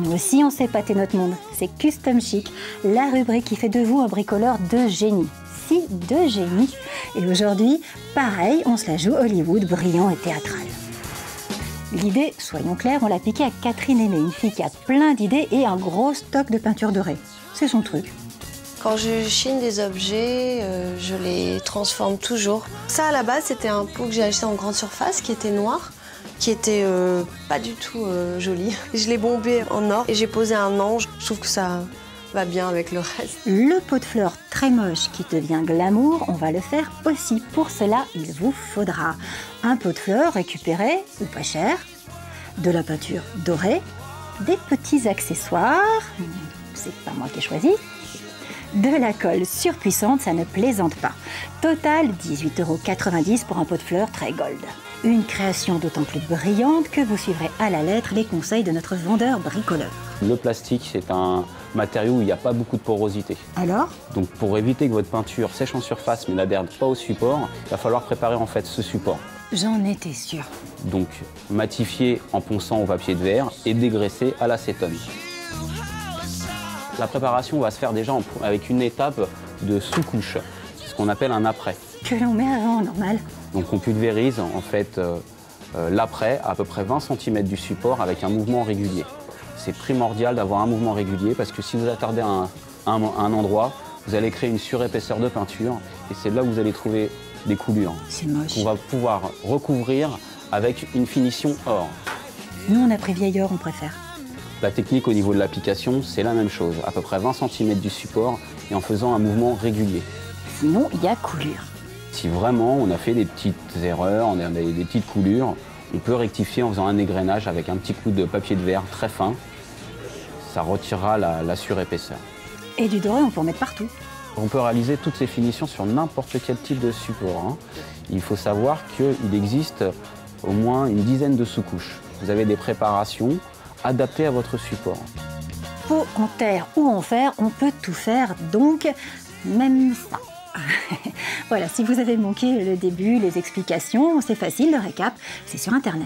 Nous aussi, on sait pâter notre monde. C'est Custom Chic, la rubrique qui fait de vous un bricoleur de génie. Si, de génie. Et aujourd'hui, pareil, on se la joue Hollywood, brillant et théâtral. L'idée, soyons clairs, on l'a piquée à Catherine Aimé, une fille qui a plein d'idées et un gros stock de peinture dorée. C'est son truc. Quand je chine des objets, je les transforme toujours. Ça, à la base, c'était un pot que j'ai acheté en grande surface, qui était noir, qui était pas du tout joli. Je l'ai bombé en or et j'ai posé un ange. Je trouve que ça va bien avec le reste. Le pot de fleurs très moche qui devient glamour, on va le faire aussi. Pour cela, il vous faudra un pot de fleurs récupéré ou pas cher, de la peinture dorée, des petits accessoires, c'est pas moi qui ai choisi, de la colle surpuissante, ça ne plaisante pas. Total 18,90 € pour un pot de fleurs très gold. Une création d'autant plus brillante que vous suivrez à la lettre les conseils de notre vendeur bricoleur. Le plastique, c'est un matériau où il n'y a pas beaucoup de porosité. Alors? Donc pour éviter que votre peinture sèche en surface mais n'adhère pas au support, il va falloir préparer en fait ce support. J'en étais sûre. Donc matifier en ponçant au papier de verre et dégraisser à l'acétone. La préparation va se faire déjà avec une étape de sous-couche, ce qu'on appelle un après. Que l'on met avant, normal. Donc on pulvérise en fait l'après à peu près 20 cm du support avec un mouvement régulier. C'est primordial d'avoir un mouvement régulier parce que si vous attardez à un endroit, vous allez créer une surépaisseur de peinture et c'est là où vous allez trouver des coulures. C'est moche. On va pouvoir recouvrir avec une finition or. Nous, on a pris vieil or, on préfère. La technique au niveau de l'application, c'est la même chose, à peu près 20 cm du support et en faisant un mouvement régulier. Sinon, il y a coulure. Si vraiment on a fait des petites erreurs, on a des petites coulures, on peut rectifier en faisant un égrenage avec un petit coup de papier de verre très fin. Ça retirera la surépaisseur. Et du doré, on peut en mettre partout. On peut réaliser toutes ces finitions sur n'importe quel type de support. Il faut savoir qu'il existe au moins une dizaine de sous-couches. Vous avez des préparations adaptées à votre support. Pot en terre ou en fer, on peut tout faire, donc même ça. Voilà, si vous avez manqué le début, les explications, c'est facile, le récap, c'est sur Internet.